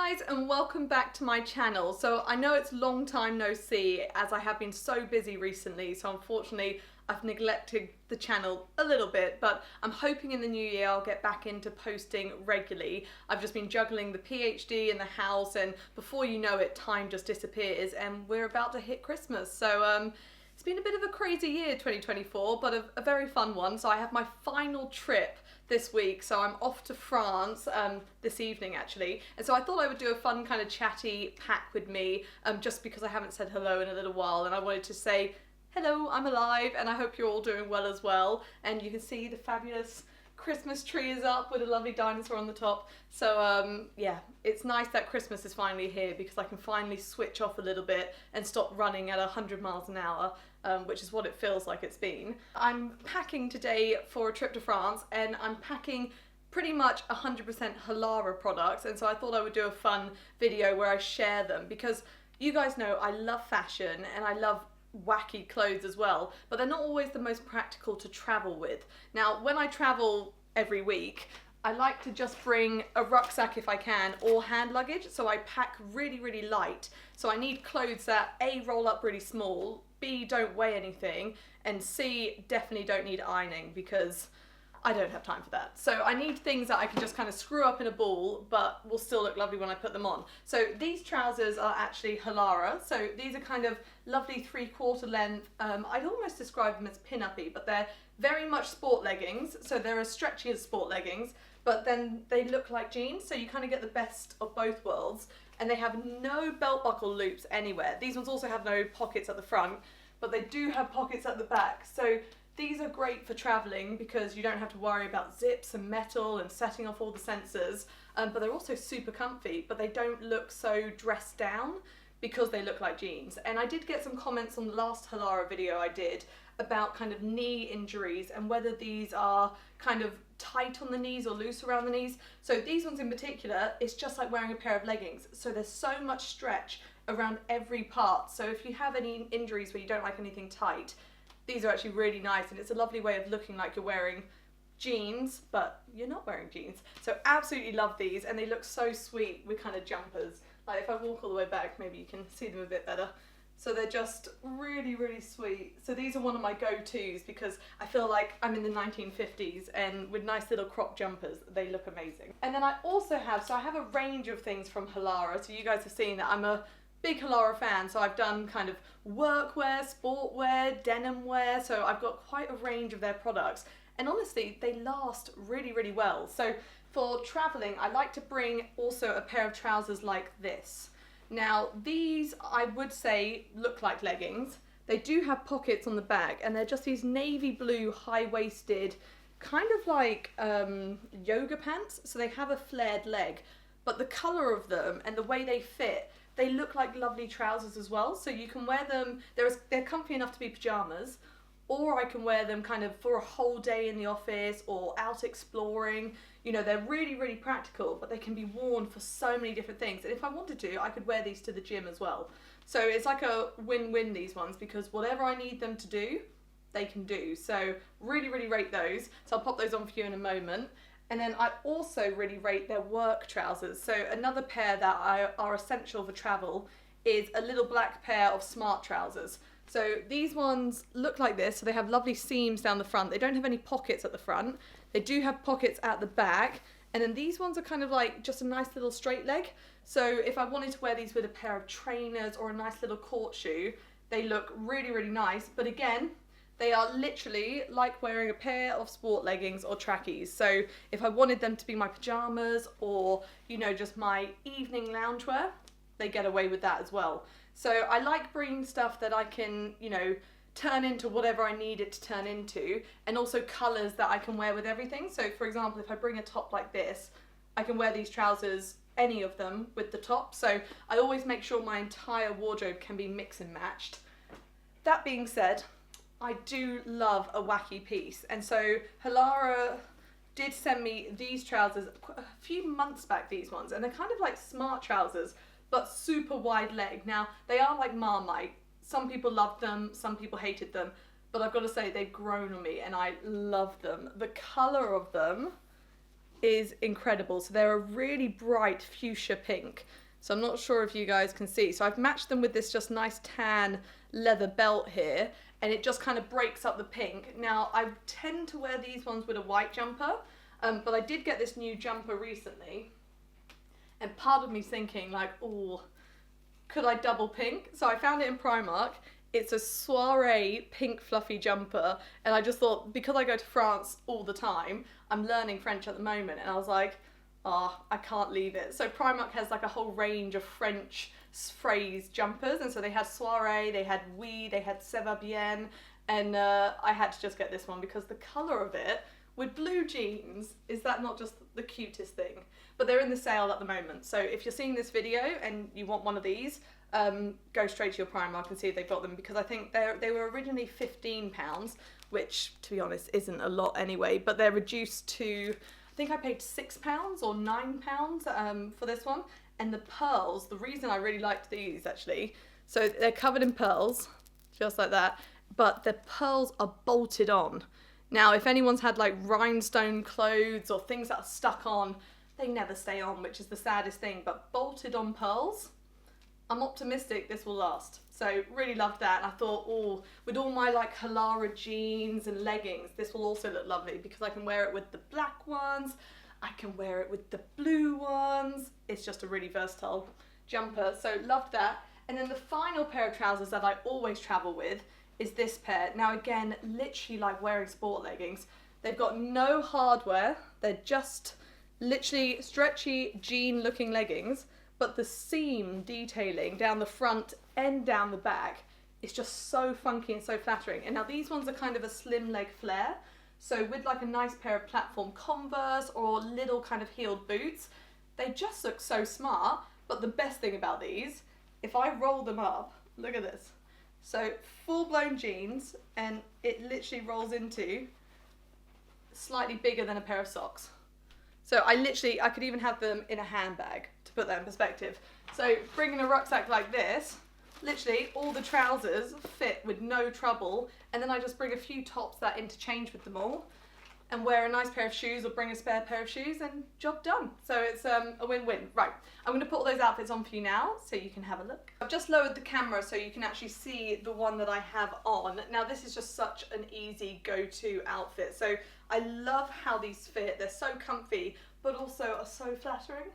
guys, and welcome back to my channel. So I know it's long time no see, as I have been so busy recently, so unfortunately I've neglected the channel a little bit, but I'm hoping in the new year I'll get back into posting regularly. I've just been juggling the PhD and the house, and before you know it, time just disappears and we're about to hit Christmas. So it's been a bit of a crazy year, 2024, but a very fun one. So I have my final trip this week, so I'm off to France this evening actually, and so I thought I would do a fun kind of chatty pack with me, just because I haven't said hello in a little while, and I wanted to say hello, I'm alive, and I hope you're all doing well as well. And you can see the fabulous Christmas tree is up with a lovely dinosaur on the top. So yeah, it's nice that Christmas is finally here, because I can finally switch off a little bit and stop running at 100 miles an hour. Which is what it feels like it's been. I'm packing today for a trip to France, and I'm packing pretty much 100% Halara products, and so I thought I would do a fun video where I share them, because you guys know I love fashion and I love wacky clothes as well, but they're not always the most practical to travel with. Now, when I travel every week, I like to just bring a rucksack if I can, or hand luggage, so I pack really light. So I need clothes that A, roll up really small, B, don't weigh anything, and C, definitely don't need ironing, because I don't have time for that. So I need things that I can just kind of screw up in a ball, but will still look lovely when I put them on. So these trousers are actually Halara. So these are kind of lovely 3/4 length. I'd almost describe them as pin-uppy, but they're very much sport leggings. So they're as stretchy as sport leggings, but then they look like jeans. So you kind of get the best of both worlds. And they have no belt buckle loops anywhere. These ones also have no pockets at the front, but they do have pockets at the back. So these are great for traveling, because you don't have to worry about zips and metal and setting off all the sensors, but they're also super comfy, but they don't look so dressed down because they look like jeans. And I did get some comments on the last Halara video I did about kind of knee injuries and whether these are kind of tight on the knees or loose around the knees. So these ones in particular, it's just like wearing a pair of leggings. So there's so much stretch around every part. So if you have any injuries where you don't like anything tight, these are actually really nice, and it's a lovely way of looking like you're wearing jeans, but you're not wearing jeans. So absolutely love these, and they look so sweet with kind of jumpers. Like if I walk all the way back, maybe you can see them a bit better. So they're just really sweet. So these are one of my go-tos, because I feel like I'm in the 1950s, and with nice little crop jumpers, they look amazing. And then I also have, I have a range of things from Halara. So you guys have seen that I'm a big Halara fan, so I've done kind of workwear, sportwear, denim wear, so I've got quite a range of their products. And honestly, they last really well. So for traveling, I like to bring also a pair of trousers like this. Now, these, I would say, look like leggings. They do have pockets on the back, and they're just these navy blue, high-waisted, kind of like yoga pants. So they have a flared leg, but the colour of them and the way they fit, they look like lovely trousers as well. So you can wear them, they're comfy enough to be pyjamas, or I can wear them kind of for a whole day in the office or out exploring. You know, they're really practical, but they can be worn for so many different things. And if I wanted to, I could wear these to the gym as well. So it's like a win-win, these ones, because whatever I need them to do, they can do. So really rate those. So I'll pop those on for you in a moment. And then I also really rate their work trousers. So another pair that are essential for travel is a little black pair of smart trousers. So these ones look like this. So they have lovely seams down the front. They don't have any pockets at the front. They do have pockets at the back. And then these ones are kind of like just a nice little straight leg. So if I wanted to wear these with a pair of trainers or a nice little court shoe, they look really nice. But again, they are literally like wearing a pair of sport leggings or trackies. So if I wanted them to be my pajamas, or, you know, just my evening loungewear, they get away with that as well. So I like bringing stuff that I can, you know, turn into whatever I need it to turn into, and also colours that I can wear with everything. So for example, if I bring a top like this, I can wear these trousers, any of them, with the top. So I always make sure my entire wardrobe can be mix and matched. That being said, I do love a wacky piece, and so Halara did send me these trousers a few months back, these ones, and they're kind of like smart trousers, but super wide leg. Now, they are like Marmite. Some people loved them, some people hated them, but I've got to say they've grown on me and I love them. The colour of them is incredible. So they're a really bright fuchsia pink. So I'm not sure if you guys can see. So I've matched them with this just nice tan leather belt here, and it just kind of breaks up the pink. Now, I tend to wear these ones with a white jumper, but I did get this new jumper recently, and part of me's thinking like, oh, could I double pink? So I found it in Primark. It's a soiree pink fluffy jumper, and I just thought, because I go to France all the time, I'm learning French at the moment, and I was like, oh, I can't leave it. So Primark has like a whole range of French phrase jumpers, and so they had soiree, they had oui, they had ça va bien, and I had to just get this one because the colour of it with blue jeans, is that not just the cutest thing? But they're in the sale at the moment, so if you're seeing this video and you want one of these, go straight to your Primark and see if they've got them, because I think they were originally £15, which to be honest isn't a lot anyway, but they're reduced to, I think I paid £6 or £9 for this one. And the pearls, the reason I really liked these actually, so they're covered in pearls, just like that, but the pearls are bolted on. Now, if anyone's had like rhinestone clothes or things that are stuck on, they never stay on, which is the saddest thing, but bolted on pearls, I'm optimistic this will last. So really loved that, and I thought, oh, with all my like Halara jeans and leggings, this will also look lovely because I can wear it with the black ones, I can wear it with the blue ones. It's just a really versatile jumper, so loved that. And then the final pair of trousers that I always travel with is this pair. Now again, literally like wearing sport leggings. They've got no hardware, they're just literally stretchy jean looking leggings, but the seam detailing down the front and down the back is just so funky and so flattering. And now these ones are kind of a slim leg flare, so with like a nice pair of platform Converse or little kind of heeled boots, they just look so smart. But the best thing about these, if I roll them up, look at this. So full-blown jeans, and it literally rolls into slightly bigger than a pair of socks. So I could even have them in a handbag, to put that in perspective. So bringing a rucksack like this, literally all the trousers fit with no trouble, and then I just bring a few tops that interchange with them all, and wear a nice pair of shoes or bring a spare pair of shoes, and job done. So it's a win-win. Right, I'm going to put all those outfits on for you now so you can have a look. I've just lowered the camera so you can actually see the one that I have on. Now this is just such an easy go-to outfit. So I love how these fit. They're so comfy, but also are so flattering.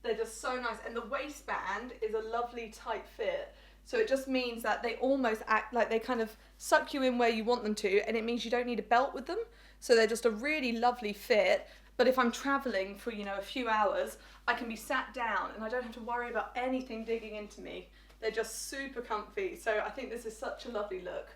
They're just so nice, and the waistband is a lovely tight fit. So it just means that they almost act like they kind of suck you in where you want them to, and it means you don't need a belt with them. So they're just a really lovely fit. But if I'm traveling for, you know, a few hours, I can be sat down and I don't have to worry about anything digging into me. They're just super comfy. So I think this is such a lovely look.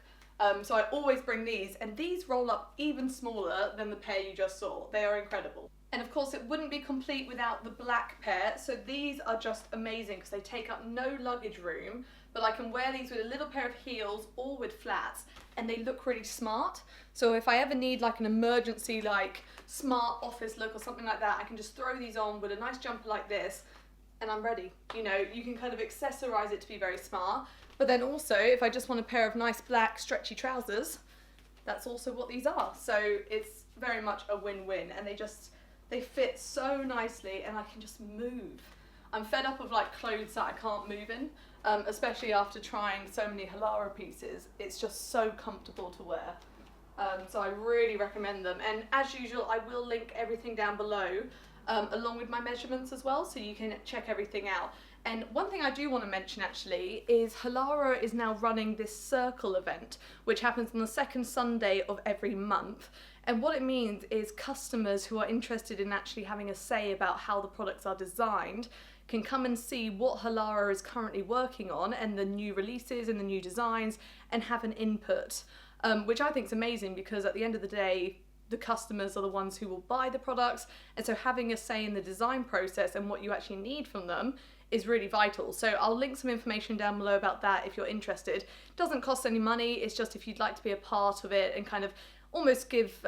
So I always bring these, and these roll up even smaller than the pair you just saw. They are incredible. And of course it wouldn't be complete without the black pair. So these are just amazing because they take up no luggage room, but I can wear these with a little pair of heels or with flats, and they look really smart. So if I ever need like an emergency, like smart office look or something like that, I can just throw these on with a nice jumper like this, and I'm ready. You know, you can kind of accessorize it to be very smart. But then also, if I just want a pair of nice black stretchy trousers, that's also what these are. So it's very much a win-win, and they fit so nicely, and I can just move. I'm fed up of like clothes that I can't move in, especially after trying so many Halara pieces. It's just so comfortable to wear. So I really recommend them. And as usual, I will link everything down below, along with my measurements as well, so you can check everything out. And one thing I do want to mention actually is Halara is now running this circle event, which happens on the second Sunday of every month. And what it means is customers who are interested in actually having a say about how the products are designed can come and see what Halara is currently working on and the new releases and the new designs, and have an input, which I think is amazing, because at the end of the day, the customers are the ones who will buy the products, and so having a say in the design process and what you actually need from them is really vital. So I'll link some information down below about that if you're interested. It doesn't cost any money, it's just if you'd like to be a part of it and kind of almost give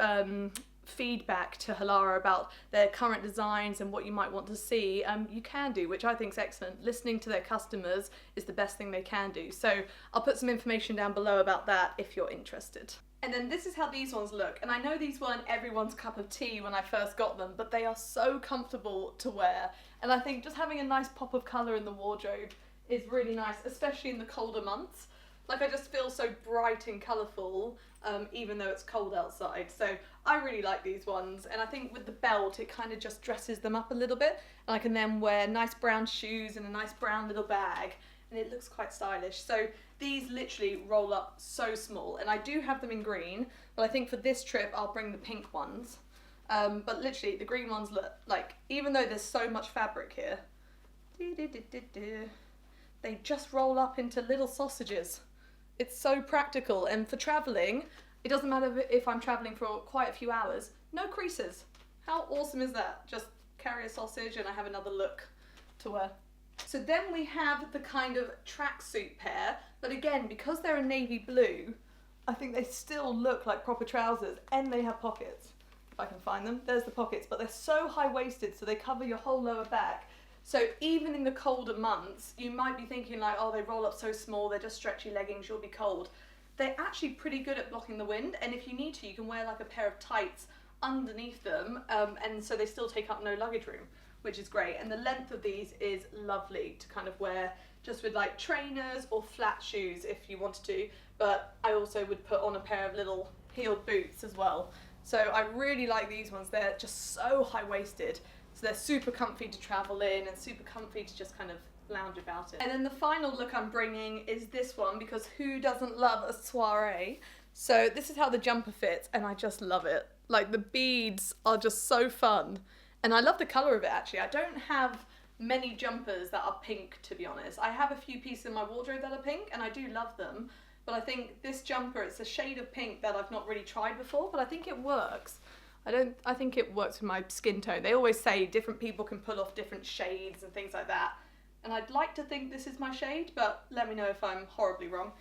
feedback to Halara about their current designs and what you might want to see, you can do, which I think is excellent. Listening to their customers is the best thing they can do. So I'll put some information down below about that if you're interested. And then this is how these ones look. And I know these weren't everyone's cup of tea when I first got them, but they are so comfortable to wear. And I think just having a nice pop of colour in the wardrobe is really nice, especially in the colder months. Like, I just feel so bright and colourful, even though it's cold outside. So I really like these ones. And I think with the belt, it kind of just dresses them up a little bit. And I can then wear nice brown shoes and a nice brown little bag. And it looks quite stylish. So these literally roll up so small. And I do have them in green, but I think for this trip, I'll bring the pink ones. But literally, the green ones look like, even though there's so much fabric here, they just roll up into little sausages. It's so practical, and for travelling, it doesn't matter if I'm travelling for quite a few hours, no creases. How awesome is that? Just carry a sausage and I have another look to wear. So then we have the kind of tracksuit pair, but again, because they're a navy blue, I think they still look like proper trousers, and they have pockets. If I can find them, there's the pockets, but they're so high-waisted, so they cover your whole lower back. So even in the colder months, you might be thinking like, oh, they roll up so small, they're just stretchy leggings, you'll be cold. They're actually pretty good at blocking the wind, and if you need to, you can wear like a pair of tights underneath them, and so they still take up no luggage room, which is great. And the length of these is lovely to kind of wear just with like trainers or flat shoes if you wanted to, but I also would put on a pair of little heeled boots as well. So I really like these ones. They're just so high-waisted. So they're super comfy to travel in and super comfy to just kind of lounge about it. And then the final look I'm bringing is this one, because who doesn't love a soiree? So this is how the jumper fits, and I just love it. Like, the beads are just so fun. And I love the colour of it, actually. I don't have many jumpers that are pink, to be honest. I have a few pieces in my wardrobe that are pink, and I do love them. But I think this jumper, it's a shade of pink that I've not really tried before, but I think it works. I think it works with my skin tone. They always say different people can pull off different shades and things like that. And I'd like to think this is my shade, but let me know if I'm horribly wrong.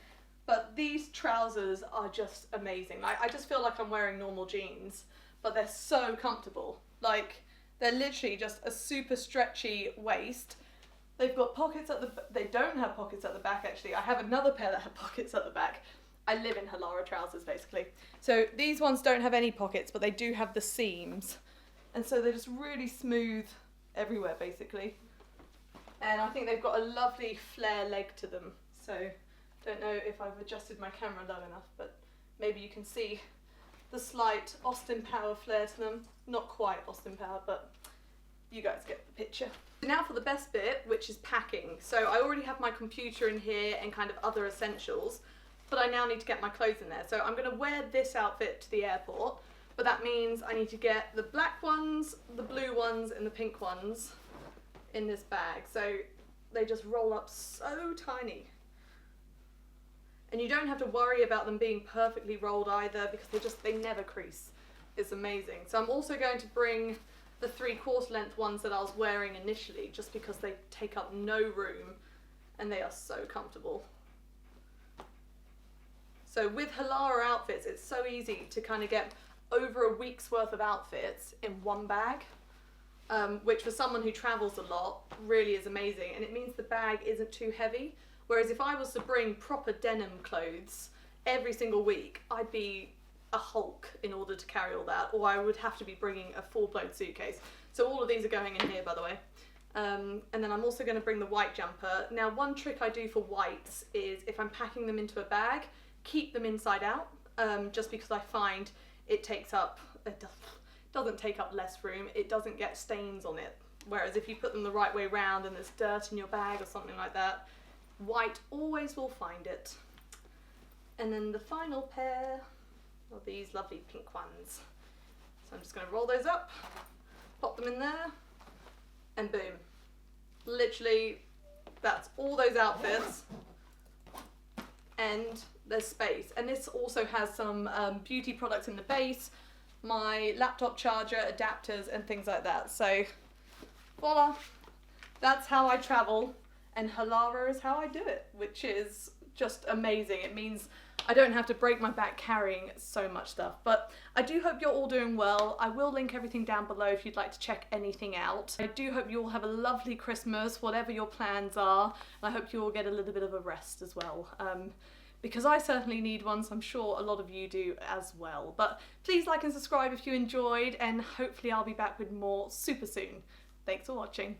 But these trousers are just amazing. I just feel like I'm wearing normal jeans, but they're so comfortable. Like, they're literally just a super stretchy waist. They've got pockets at the, they don't have pockets at the back actually. I have another pair that have pockets at the back. I live in Halara trousers basically. So these ones don't have any pockets, but they do have the seams. And so they're just really smooth everywhere basically. And I think they've got a lovely flare leg to them. So don't know if I've adjusted my camera low enough, but maybe you can see the slight Austin Power flare to them. Not quite Austin Power, but you guys get the picture. Now for the best bit, which is packing. So I already have my computer in here and kind of other essentials, but I now need to get my clothes in there. So I'm going to wear this outfit to the airport, but that means I need to get the black ones, the blue ones, and the pink ones in this bag. So they just roll up so tiny. And you don't have to worry about them being perfectly rolled either, because they never crease. It's amazing. So I'm also going to bring the 3/4 length ones that I was wearing initially, just because they take up no room and they are so comfortable. So with Halara outfits, it's so easy to kind of get over a week's worth of outfits in one bag, which for someone who travels a lot really is amazing, and it means the bag isn't too heavy. Whereas if I was to bring proper denim clothes every single week, I'd be a Hulk in order to carry all that, or I would have to be bringing a full-blown suitcase. So all of these are going in here, by the way. And then I'm also going to bring the white jumper. Now, one trick I do for whites is if I'm packing them into a bag, keep them inside out, just because I find it doesn't take up less room, it doesn't get stains on it. Whereas if you put them the right way around and there's dirt in your bag or something like that, white always will find it. And then the final pair of these lovely pink ones. So I'm just going to roll those up, pop them in there, and boom. Literally, that's all those outfits. And there's space. And this also has some beauty products in the base, my laptop charger, adapters, and things like that. So voila, that's how I travel, and Halara is how I do it, which is just amazing. It means I don't have to break my back carrying so much stuff. But I do hope you're all doing well. I will link everything down below if you'd like to check anything out. I do hope you all have a lovely Christmas, whatever your plans are. And I hope you all get a little bit of a rest as well. Because I certainly need one, so I'm sure a lot of you do as well. But please like and subscribe if you enjoyed, and hopefully I'll be back with more super soon. Thanks for watching.